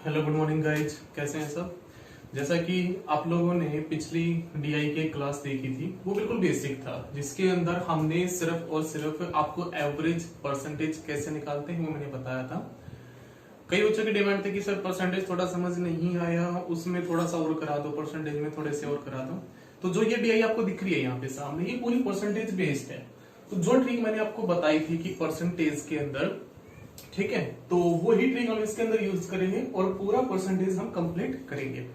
Hello good morning guys, कैसे हैं सब। जैसा कि आप लोगों ने पिछली डीआई के क्लास देखी थी, वो बिल्कुल बेसिक था, जिसके अंदर हमने सिर्फ और सिर्फ आपको एवरेज परसेंटेज कैसे निकालते हैं वो मैंने बताया था। कई बच्चों की डिमांड थी कि सर परसेंटेज थोड़ा समझ नहीं आया, उसमें थोड़ा सा और करा दो, परसेंटेज में थोड़े से और करा दो। तो जो ये डीआई आपको दिख रही है यहाँ पे सामने, ये पूरी परसेंटेज बेस्ड है। तो जो ट्रिक मैंने आपको बताई थी कि परसेंटेज के अंदर, ठीक है, तो वो ही ट्रिक हम इसके अंदर यूज करेंगे और पूरा परसेंटेज हम कंप्लीट करेंगे।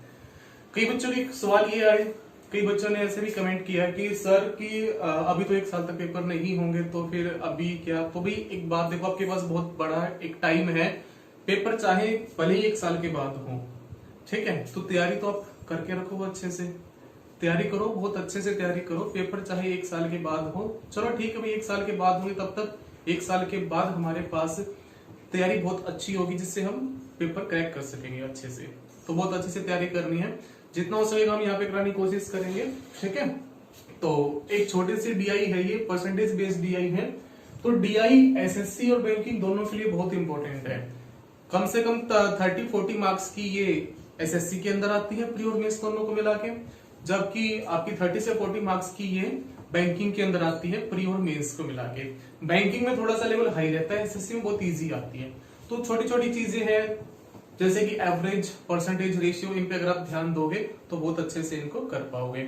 कई बच्चों के सवाल ये आए, कई बच्चों ने ऐसे भी कमेंट किया कि सर कि अभी तो एक साल तक पेपर नहीं होंगे, तो फिर अभी क्या। तो भाई एक बात देखो, आपके पास बहुत बड़ा एक टाइम है, पेपर चाहे भले ही एक साल के बाद हो, ठीक है, तो तैयारी तो आप करके रखो, अच्छे से तैयारी करो, बहुत अच्छे से तैयारी करो। पेपर चाहे एक साल के बाद हो, चलो ठीक है भाई, एक साल के बाद होंगे, तब तक एक साल के बाद हमारे पास तैयारी बहुत अच्छी होगी, जिससे हम पेपर क्रैक कर सकेंगे अच्छे से। तो बहुत अच्छे से तैयारी करनी है, जितना हो सकेगा हम यहाँ पे कराने की कोशिश करेंगे, ठीक है। तो एक छोटी सी डीआई है, ये परसेंटेज बेस्ड डीआई है। तो डीआई एसएससी और बैंकिंग दोनों के लिए बहुत इंपॉर्टेंट है। कम से कम 30-40 मार्क्स की ये एसएससी के अंदर आती है, प्री और मेंस दोनों को मिला के, जबकि आपकी 30 से 40 मार्क्स की ये बैंकिंग के अंदर आती है, प्री और मेंस को मिला के। बैंकिंग में थोड़ा सा लेवल हाई रहता है, एसएससी में बहुत इजी आती है। तो छोटी छोटी चीजें हैं, जैसे कि एवरेज, परसेंटेज, रेशियो, इन पे अगर आप ध्यान दोगे तो बहुत अच्छे से इनको कर पाओगे,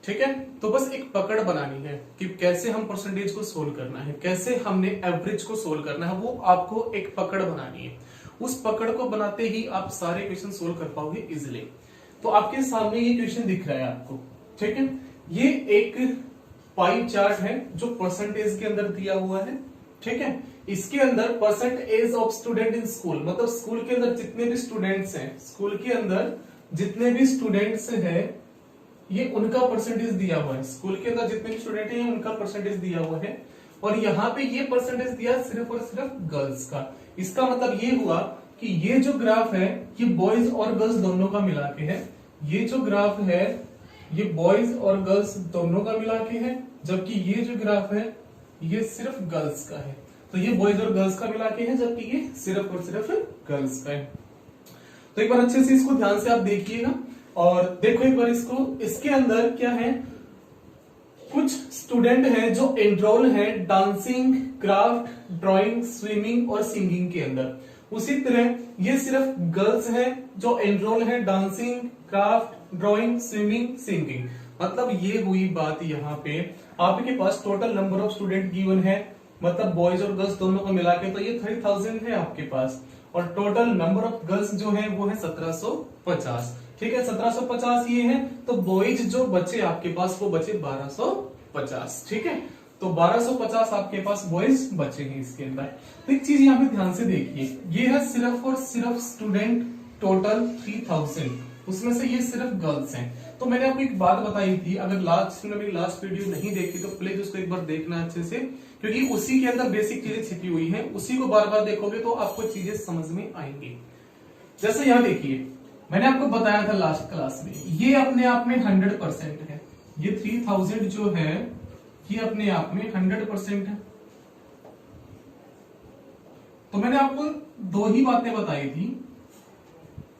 ठीक है। तो बस एक पकड़ बनानी है कि कैसे हम परसेंटेज को सोल्व करना है, कैसे हमने एवरेज को सोल्व करना है, वो आपको एक पकड़ बनानी है। उस पकड़ को बनाते ही आप सारे क्वेश्चन सोल्व कर पाओगे इजिली। तो आपके सामने ये क्वेश्चन दिख रहा है आपको, ठीक है। ये एक पाई चार्ट है जो परसेंटेज के अंदर दिया हुआ है, ठीक है। इसके अंदर percentage of student in school, मतलब स्कूल के अंदर जितने भी स्टूडेंट्स हैं, स्कूल के अंदर जितने भी स्टूडेंट्स हैं, ये उनका परसेंटेज दिया हुआ है। स्कूल के अंदर जितने भी स्टूडेंट हैं उनका परसेंटेज दिया हुआ है, और यहाँ पे ये परसेंटेज दिया सिर्फ और सिर्फ गर्ल्स का। इसका मतलब ये हुआ कि ये जो ग्राफ है ये बॉयज और गर्ल्स दोनों का मिला के है। ये जो ग्राफ है ये बॉयज और गर्ल्स दोनों का मिला के है, जबकि ये जो ग्राफ है ये सिर्फ गर्ल्स का है। तो ये बॉयज और गर्ल्स का मिला के है, जबकि ये सिर्फ और सिर्फ गर्ल्स का है। तो एक बार अच्छे से इसको ध्यान से आप देखिएगा और देखो एक बार इसको। इसके अंदर क्या है, कुछ स्टूडेंट हैं जो एनरोल है डांसिंग, क्राफ्ट, ड्राइंग, स्विमिंग और सिंगिंग के अंदर। उसी तरह ये सिर्फ गर्ल्स हैं जो एनरोल है dancing, craft, drawing, swimming, singing. मतलब ये हुई बात यहाँ पे, आपके पास total number of student given है, मतलब बॉयज और गर्ल्स दोनों को मिला के, तो ये 3000 है आपके पास, और टोटल नंबर ऑफ गर्ल्स जो है वो है 1750, ठीक है। 1750 ये है, तो बॉयज जो बचे आपके पास वो बचे 1250, ठीक है। तो 1250 आपके पास बॉयज बचेंगे इसके अंदर। तो एक चीज यहाँ पे ध्यान से देखिए, ये है सिर्फ और सिर्फ स्टूडेंट टोटल 3000, उसमें से ये सिर्फ गर्ल्स हैं। तो मैंने आपको एक बात बताई थी, अगर मेरी लास्ट वीडियो नहीं देखी तो प्लीज उसको एक बार देखना अच्छे से, क्योंकि उसी के अंदर बेसिक चीजें छिपी हुई हैं। उसी को बार बार देखोगे तो आपको चीजें समझ में आएंगी। जैसे यहाँ देखिए, मैंने आपको बताया था लास्ट क्लास में, ये अपने आप में 100% है। ये 3000 जो है ये अपने आप में 100% है। तो मैंने आपको दो ही बातें बताई थी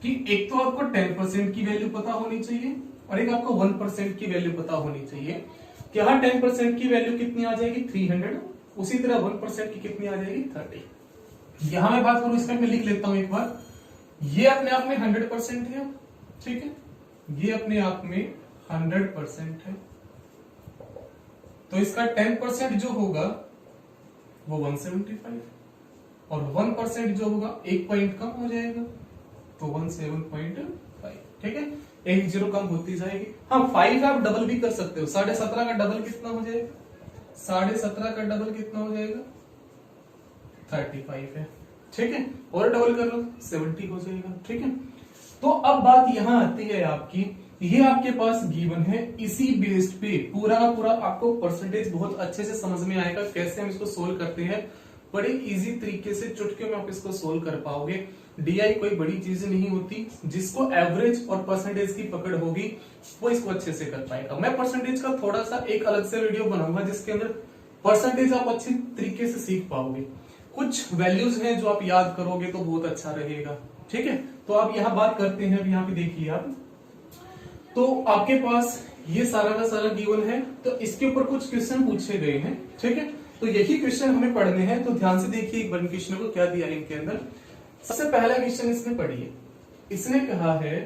कि एक तो आपको 10% की वैल्यू पता होनी चाहिए और एक आपको 1% की वैल्यू पता होनी चाहिए। कि हाँ, 10% की वैल्यू कितनी आ जाएगी 300, उसी तरह 1% की कितनी आ जाएगी 30। यहां मैं बात करूं, इसका मैं लिख लेता हूं एक बार। ये अपने आप में 100% है, ठीक है, ये अपने आप में 100% है। तो इसका 10% जो होगा वो 175, और 1% जो होगा एक पॉइंट कम हो जाएगा, तो 17.5, ठीक है। एक जीरो कम होती जाएगी। हाँ, 5 आप डबल भी कर सकते हो। 17.5 का डबल कितना हो जाएगा, 17.5 का डबल कितना हो जाएगा 35 है, ठीक है। और डबल कर लो 70 हो जाएगा, ठीक है। तो अब बात यहां आती है आपकी, ये आपके पास गिवन है, इसी बेस्ड पे पूरा का पूरा आपको परसेंटेज बहुत अच्छे से समझ में आएगा। कैसे हम इसको सोल्व करते हैं, बड़े इजी तरीके से चुटकियों में आप इसको सोल्व कर पाओगे। डीआई कोई बड़ी चीज नहीं होती, जिसको एवरेज और परसेंटेज की पकड़ होगी वो इसको अच्छे से कर पाएगा। मैं परसेंटेज का थोड़ा सा एक अलग से वीडियो बनाऊंगा जिसके अंदर परसेंटेज आप अच्छी तरीके से सीख पाओगे। कुछ वैल्यूज हैं जो आप याद करोगे तो बहुत अच्छा रहेगा, ठीक है, तो आप यहाँ बात करते हैं, अब यहाँ पे देखिए आप, तो आपके पास ये सारा का सारा गिवन है, तो इसके ऊपर कुछ क्वेश्चन पूछे गए हैं, ठीक है, तो यही क्वेश्चन हमें पढ़ने हैं। तो ध्यान से देखिए एक बार क्वेश्चन को क्या दिया है इनके अंदर। सबसे पहला क्वेश्चन इसमें पढ़िए, इसने कहा है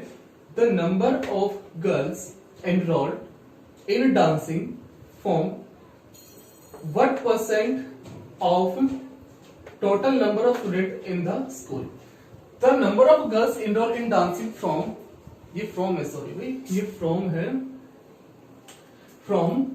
the number of girls enrolled in dancing form what percent of total number of student in the school. The number of girls enrolled in dancing from, ये फ्रॉम है, सॉरी भाई, ये फ्रॉम है, from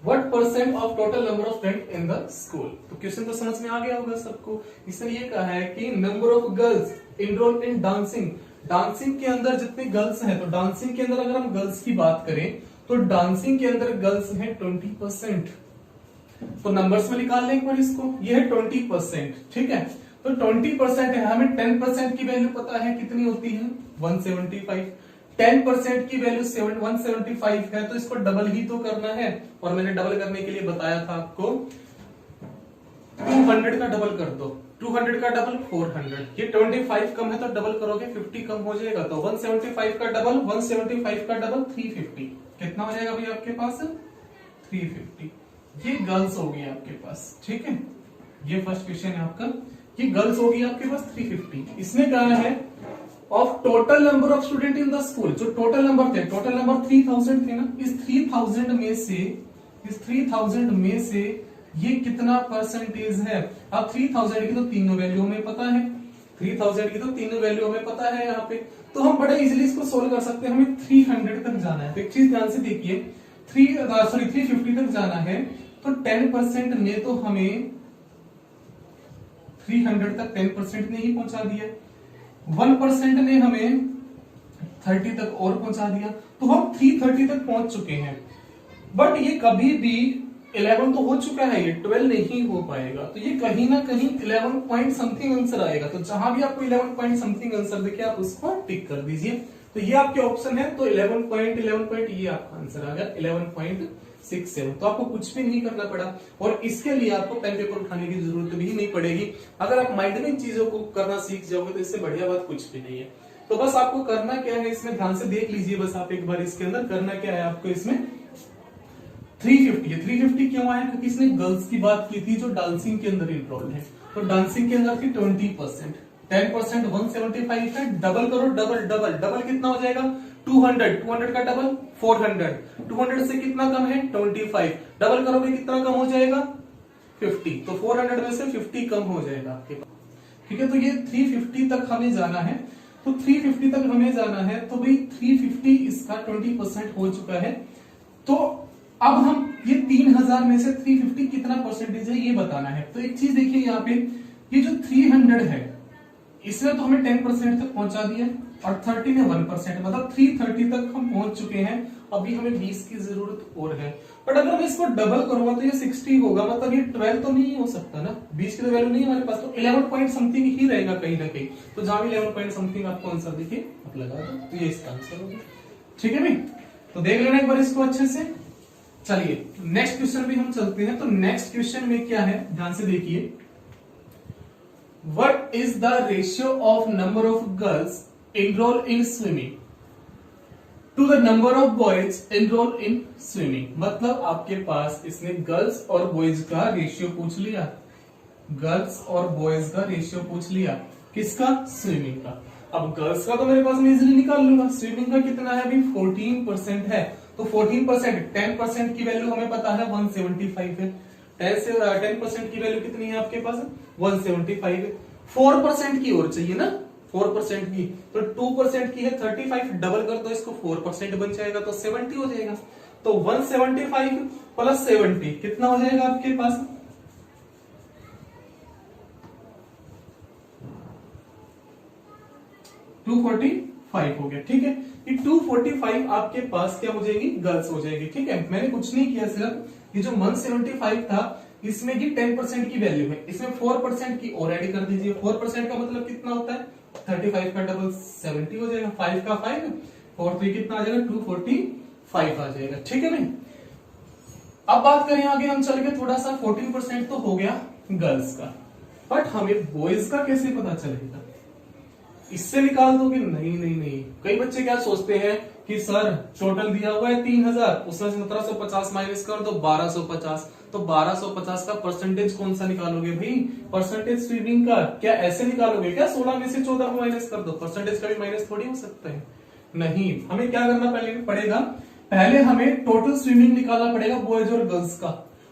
what percent of total number of student in the school. तो question तो समझ में आ गया होगा सबको। इसने ये कहा है कि number of girls enrolled in dancing, dancing के अंदर जितने गर्ल्स हैं, तो डांसिंग के अंदर अगर हम गर्ल्स की बात करें तो डांसिंग के अंदर गर्ल्स हैं 20%। तो नंबर्स में निकाल लें एक बार इसको, ये है 20%, ठीक है, तो 20% है, हमें 10% की वैल्यू पता है कितनी होती है 175, 10% की वैल्यू 175 है, तो इसको डबल ही तो करना है, और मैंने डबल करने के लिए बताया था आपको 200 का डबल कर दो, 200 का डबल 400, ये 25 कम है तो डबल करोगे 50 कम हो जाएगा, तो 175 का डबल 175 का डबल 350, कितना हो जाएगा भाई आपके पास 350। ये गर्ल्स होगी आपके पास, ठीक है, ये फर्स्ट क्वेश्चन है आपका, ये गर्ल्स होगी आपके पास 350। इसने कहा है of total number of student in the school, जो टोटल नंबर थे, टोटल नंबर 3000 थे ना, इस 3000 में से, इस 3000 में से ये कितना परसेंटेज है। अब 3000 की तो तीनों वैल्यू हमें पता है, 3000 की तो तीनों वैल्यू हमें पता है यहाँ पे, तो हम बड़े इजीली इसको सोल्व कर सकते हैं। हमें 300 तक जाना है, तो एक चीज ध्यान से देखिए, 350 तक जाना है, तो 10% ने तो हमें 300 तक 10% ने ही पहुंचा दिया, 1% ने हमें 30 तक और पहुंचा दिया, तो हम 330 तक पहुंच चुके हैं। बट ये कभी भी 11 तो हो चुका है, ये 12 नहीं हो पाएगा, तो ये कहीं ना कहीं 11 पॉइंट समथिंग आंसर आएगा। तो जहां भी आपको 11 पॉइंट समथिंग आंसर दिखे आप उसको टिक कर दीजिए। तो ये आपके ऑप्शन है, तो 11 पॉइंट ये आपका आंसर आ गया 11.67। तो आपको कुछ भी नहीं करना पड़ा, और इसके लिए आपको पेन पेपर उठाने की जरूरत भी नहीं पड़ेगी। अगर आप माइंड में इन चीजों को करना सीख जाओगे तो इससे बढ़िया बात कुछ भी नहीं है। तो बस आपको करना क्या है, इसमें ध्यान से देख लीजिए, बस आप एक बार इसके अंदर करना क्या है आपको, इसमें 350 है। 350 क्यों आया, क्योंकि इसने गर्ल्स की बात की थी जो डांसिंग के अंदर इनरोल्ड है, तो डांसिंग के अंदर थी 20%, 10% 175 है, डबल करो, डबल डबल डबल कितना हो जाएगा 200, 200 का डबल 400, 200 से कितना कम है 25, डबल करोगे कितना कम हो जाएगा 50, तो 400 में से 50 कम हो जाएगा आपके पास, ठीक है। तो ये 350 तक हमें जाना है, तो 350 तक हमें जाना है, तो भाई 350 इसका 20% हो चुका है। तो अब हम ये 3000 में से 350 कितना परसेंटेज है ये बताना है। तो एक चीज देखिए यहाँ पे, ये जो 300 है इसने तो हमें 10% तक पहुंचा दिया, और 30 ने 1%, मतलब 330 तक हम पहुंच चुके हैं। अभी हमें 20 की जरूरत और है, बट अगर मैं इसको डबल करूंगा तो ये 60 होगा, मतलब ये 12 तो नहीं हो सकता ना, 20 की तो वैल्यू नहीं हमारे पास, तो 11 पॉइंट समथिंग ही रहेगा कहीं ना कहीं। तो जहां भी 11 पॉइंट समथिंग आपको आंसर देखिए आप लगा दो, तो ये इसका आंसर होगा, ठीक है भाई। तो देख लेना एक बार इसको अच्छे से। चलिए नेक्स्ट क्वेश्चन भी हम चलते हैं। तो नेक्स्ट क्वेश्चन में क्या है, ध्यान से देखिए, what is the ratio of number of girls enroll in swimming to the number of boys enroll in swimming। मतलब आपके पास इसने गर्ल्स और बॉयज का रेशियो पूछ लिया, गर्ल्स और बॉयज का रेशियो पूछ लिया, किसका, स्विमिंग का। अब गर्ल्स का तो मेरे पास मैं इजीली निकाल लूंगा, स्विमिंग का कितना है अभी 14% है, तो 14% 10% की वैल्यू हमें पता है 175 है, 10% की वैल्यू कितनी है आपके पास 175 है, 4% की और चाहिए ना, 4% की, तो 2% की है 35, डबल कर दो इसको 4% बन जाएगा, तो 70 हो जाएगा। तो 175 प्लस 70 कितना हो जाएगा आपके पास 245 हो गया, ठीक है। ये 245 आपके पास क्या हो जाएगी, गर्ल्स हो जाएगी, ठीक है। मैंने कुछ नहीं किया, सिर्फ ये जो 175 था इसमें की 10% की वैल्यू है, इसमें 4% की और ऐड कर दीजिए। 4% का मतलब कितना होता है 35 का डबल 70 हो जाएगा, 5 का 5 और 3 कितना आ जाएगा 245 आ जाएगा, ठीक है भाई। अब बात करें आगे हम चल के थोड़ा सा, 14% तो हो गया गर्ल्स का, बट हमें बॉयज का कैसे पता चलेगा। इससे निकाल दोगे? नहीं नहीं नहीं। कई बच्चे क्या सोचते हैं कि सर टोटल दिया हुआ है 3000, उसमें से 1750 माइनस कर दो 1250, तो 1250 का परसेंटेज कौन सा निकालोगे भाई? परसेंटेज स्विमिंग का। क्या ऐसे निकालोगे क्या 16 में से 14 को माइनस कर दो? परसेंटेज का भी माइनस थोड़ी हो सकता है। नहीं, हमें क्या करना पड़ेगा, पहले हमें टोटल स्विमिंग निकालना पड़ेगा बॉयज और गर्ल्स का,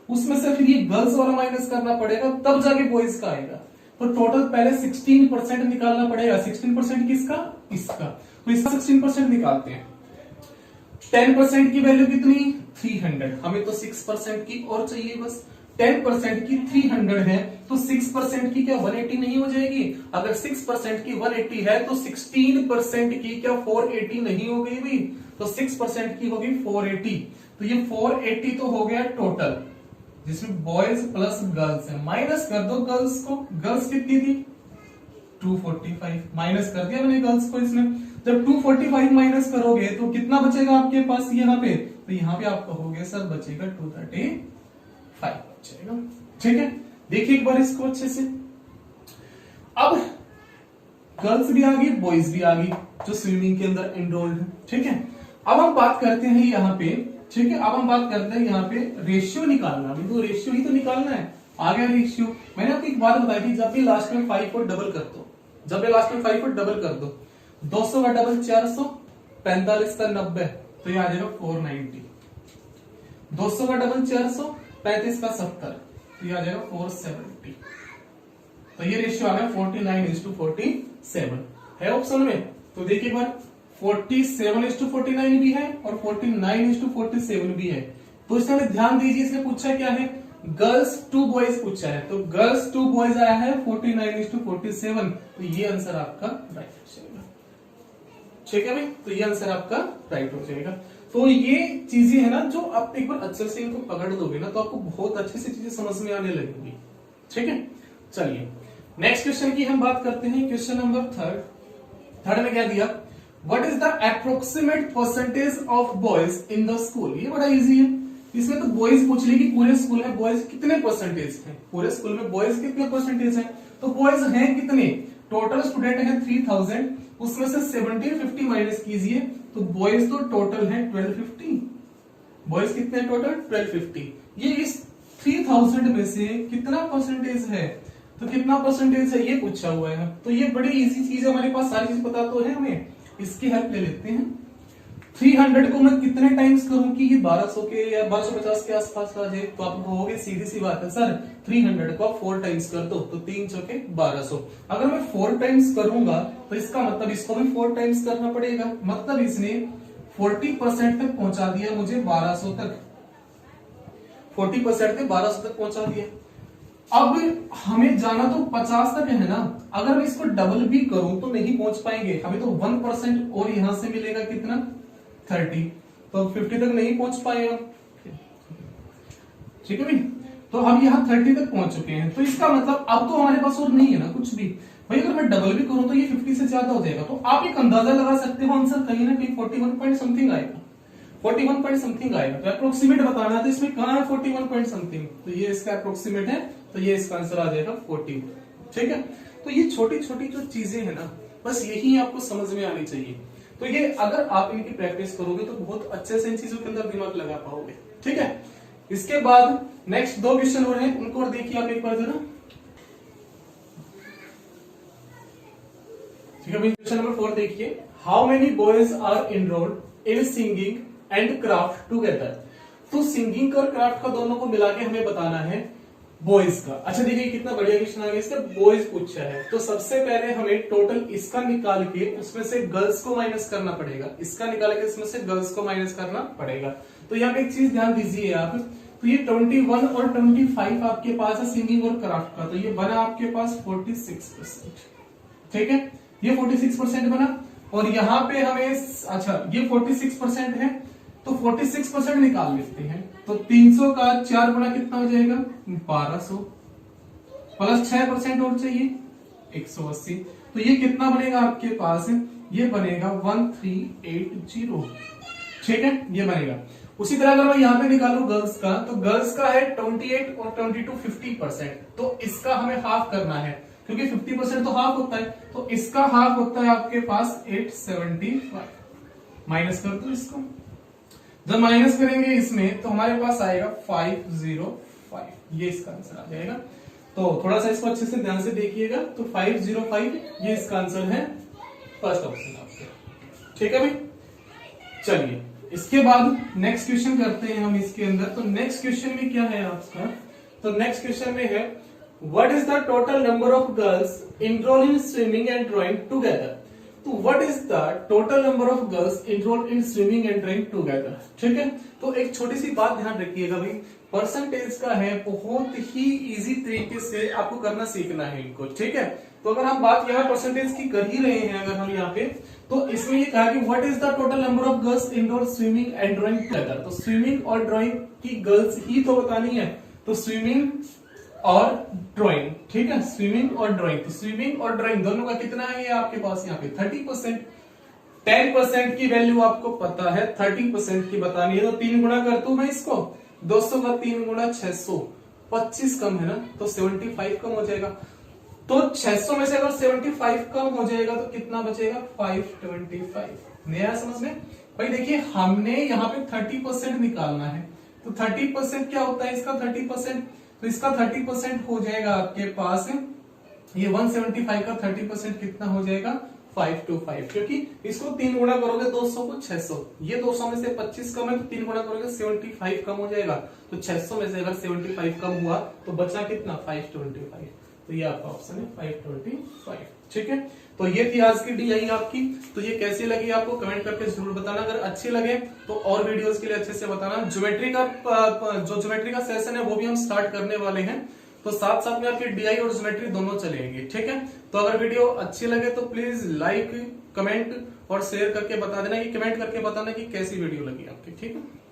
उसमें से फिर ये गर्ल्स वाला माइनस करना पड़ेगा, तब जाके बॉयज का आएगा। तो टोटल पहले 16% निकालना पड़ेगा। 16% किसका? इसका। तो इसका 16% निकालते हैं। 10% की वैल्यू कितनी? 300। हमें तो 6% की और चाहिए बस। 10% की 300 है तो 6% की क्या 180 नहीं हो जाएगी? अगर 6% की 180 है तो 16% की क्या 480 नहीं हो गई भी? तो 6% की होगी 480। तो ये 480 तो हो गया टोटल, जिसमें बॉयज प्लस गर्ल्स है। माइनस कर दो गर्ल्स को। गर्ल्स कितनी थी? 245। माइनस कर दिया मैंने गर्ल्स को इसमें। जब 245 माइनस करोगे तो कितना बचेगा आपके पास यहाँ पे? तो यहाँ पे आप कहोगे सर बचेगा 235 बचेगा। ठीक है, देखिए एक बार इसको अच्छे से। अब गर्ल्स भी आ गई, बॉयज भी आ गई जो स्विमिंग के अंदर एनरोल्ड है। ठीक है, अब हम बात करते हैं यहाँ पे। ठीक है, अब हम बात करते हैं यहाँ पे रेशियो निकालना। अभी तो रेशियो ही तो निकालना है। आ गया रेशियो। मैंने आपको एक बात बताई थी, जब भी लास्ट में 5 को डबल कर दो, जब भी लास्ट में 5 को डबल कर दो, 200 का डबल 400, 45 का 90, तो ये आ जाएगा 490। 200 का डबल 400, 35 का 70, तो ये आ जाएगा 470। तो ये रेशियो आ गया 49:47 है ऑप्शन में। तो देखिए एक बार 47:49 भी है और 49:47 भी है। तो इसमें ध्यान दीजिए, इसने पूछा क्या है? गर्ल्स टू बॉयज पूछा है, तो गर्ल्स टू बॉयज आया है 49:47। तो ये आंसर आपका राइट हो जाएगा। ठीक है भाई, तो ये आंसर आपका राइट हो जाएगा। तो ये चीजें है ना, जो आप एक बार अच्छे से इनको पकड़ दोगे ना, तो आपको बहुत अच्छे से चीजें समझ में आने लगेंगी। ठीक है, चलिए नेक्स्ट क्वेश्चन की हम बात करते हैं। क्वेश्चन नंबर थर्ड में क्या दिया? What is the approximate percentage of boys in the school? ये बड़ा इजी है। इसमें तो बॉयज पूछ ली कि पूरे स्कूल में बॉयज कितने परसेंटेज हैं, पूरे स्कूल में बॉयज कितने परसेंटेज हैं। तो बॉयज हैं कितने? टोटल स्टूडेंट है 3000, उसमें से 1750 माइनस कीजिए, तो बॉयज तो टोटल है 1250। बॉयज कितने टोटल? 1250। ये इस 3000 में से कितना परसेंटेज है? तो कितना परसेंटेज है ये पूछा हुआ है। तो ये बड़ी इजी चीज है, हमारे पास सारी चीज पता तो है हमें। इसकी हेल्प ले लेते हैं। 300 को मैं कितने टाइम्स करूं कि ये 1200 के या 1250 के आसपास आ जाए? तो आप कहोगे सीधी सी बात है सर 300 को आप 4 टाइम्स कर दो, तो 3 चौके 1200। अगर मैं 4 टाइम्स करूंगा तो इसका मतलब इसको भी 4 टाइम्स करना पड़ेगा। मतलब इसने 40% तक पहुंचा दिया मुझे 1200 तक। 40% तक 1200 तक पहुंचा दिया। अब हमें जाना तो 50 तक है ना। अगर मैं इसको डबल भी करूं तो नहीं पहुंच पाएंगे। हमें तो 1% और यहां से मिलेगा कितना? 30। तो 50 तक नहीं पहुंच पाए हम। ठीक है भाई, तो हम यहाँ 30 तक पहुंच चुके हैं। तो इसका मतलब अब तो हमारे पास और नहीं है ना कुछ भी भाई। अगर मैं डबल भी करूं तो ये 50 से ज्यादा हो जाएगा। तो आप एक अंदाजा लगा सकते हो आंसर कहीं ना कहीं 41 पॉइंट समथिंग आएगा। 41 पॉइंट समथिंग आएगा। तो अप्रोक्सीमेट बताना है, तो इसमें कहां है 41 पॉइंट समथिंग? तो ये इसका अप्रोक्सीमेट है, तो ये इसका आंसर आ जाएगा 40। ठीक है, तो ये छोटी छोटी जो चीजें है ना, बस यही आपको समझ में आनी चाहिए। तो ये अगर आप इनकी प्रैक्टिस करोगे तो बहुत अच्छे से इन चीजों के अंदर दिमाग लगा पाओगे। ठीक है, इसके बाद नेक्स्ट 2 क्वेश्चन और हैं, उनको और देखिए आप एक बार जरा। ठीक है भाई, क्वेश्चन नंबर 4 देखिए। How many boys are enrolled in singing and craft together? तो सिंगिंग और क्राफ्ट का दोनों को मिला के हमें बताना है बॉयज का। अच्छा देखिए कितना बढ़िया क्वेश्चन आ गया, इसका बॉयज पूछा है। तो सबसे पहले हमें टोटल इसका निकाल के उसमें से गर्ल्स को माइनस करना पड़ेगा। इसका निकाल के इसमें से गर्ल्स को माइनस करना पड़ेगा। तो यहाँ पे एक चीज ध्यान दीजिए आप, तो ये 21 और 25 आपके पास है सिंगिंग और क्राफ्ट का, तो ये बना आपके पास 46%। ठीक है, ये 46% बना। और यहाँ पे हमें अच्छा ये 46% है, तो 46% निकाल लेते हैं। तो 300 का 4 गुना कितना हो जाएगा? 1200 प्लस 6% और चाहिए 180। तो ये कितना बनेगा आपके पास? ये बनेगा 1380। ठीक है, ये बनेगा। उसी तरह अगर मैं यहाँ पे निकालू गर्ल्स का, तो गर्ल्स का है 28 और 22 50%। तो इसका हमें हाफ करना है। क्योंकि 50% तो हाफ होता है, तो इसका हाफ होता है आपके पास 875। माइनस कर दो इसको, जब माइनस करेंगे इसमें तो हमारे पास आएगा 505, ये इसका आंसर आ जाएगा। तो थोड़ा सा इसको अच्छे से ध्यान से देखिएगा, तो 505 ये इसका आंसर है, फर्स्ट ऑप्शन आपका। ठीक है भाई, चलिए इसके बाद नेक्स्ट क्वेश्चन करते हैं हम इसके अंदर। तो नेक्स्ट क्वेश्चन में क्या है आपका, तो नेक्स्ट क्वेश्चन में है what is the total number of girls enrol in swimming and drawing together. तो what is the total number of girls enrol in swimming and drawing together. ठीक है, तो एक छोटी सी बात ध्यान रखिएगा भाई, परसेंटेज का है, बहुत ही इजी तरीके से आपको करना सीखना है इनको। ठीक है, तो अगर हम बात यहाँ परसेंटेज की कर ही रहे हैं अगर हम यहाँ पे, तो इसमें ये कहा कि what is the total number of girls enroll swimming and drawing together. तो स्विमिंग और ड्राइंग की गर्ल्स ही तो बतानी है, तो स्विमिंग और ड्राइंग। ठीक है, स्विमिंग और ड्राइंग, तो स्विमिंग और ड्राइंग दोनों का कितना है ये आपके पास यहाँ पे 30%। 10% की वैल्यू आपको पता है, 30% की बतानी है, तो 3 गुना कर दूं मैं इसको, 200 का 3 गुना 600, 25 कम है ना, तो 75 कम हो जाएगा। तो 600 में से अगर 75 कम हो जाएगा तो कितना बचेगा, 525। नया समझ में भाई, देखिए हमने यहाँ पे 30% निकालना है, तो 30% क्या होता है इसका 30%, तो इसका 30% हो जाएगा आपके पास ये 175 का 30% कितना हो जाएगा 525, क्योंकि इसको 3 गुना करोगे 200 को 600, ये 200 में से 25 कम है तो 3 गुना करोगे 75 कम हो जाएगा, तो 600 में से अगर 75 कम हुआ तो बचा कितना 525, तो ये आपका ऑप्शन है 525। ठीक है, तो ये थी आज की डीआई आपकी। तो ये कैसी लगी आपको कमेंट करके जरूर बताना, अगर अच्छी लगे तो और वीडियोस के लिए अच्छे से बताना। ज्योमेट्री का जो ज्योमेट्री का सेशन है वो भी हम स्टार्ट करने वाले हैं, तो साथ साथ में आपकी डीआई और ज्योमेट्री दोनों चलेंगे। ठीक है, तो अगर वीडियो अच्छी लगे तो प्लीज लाइक, कमेंट और शेयर करके बता देना, कि कमेंट करके बताना कि कैसी वीडियो लगी आपकी। ठीक है।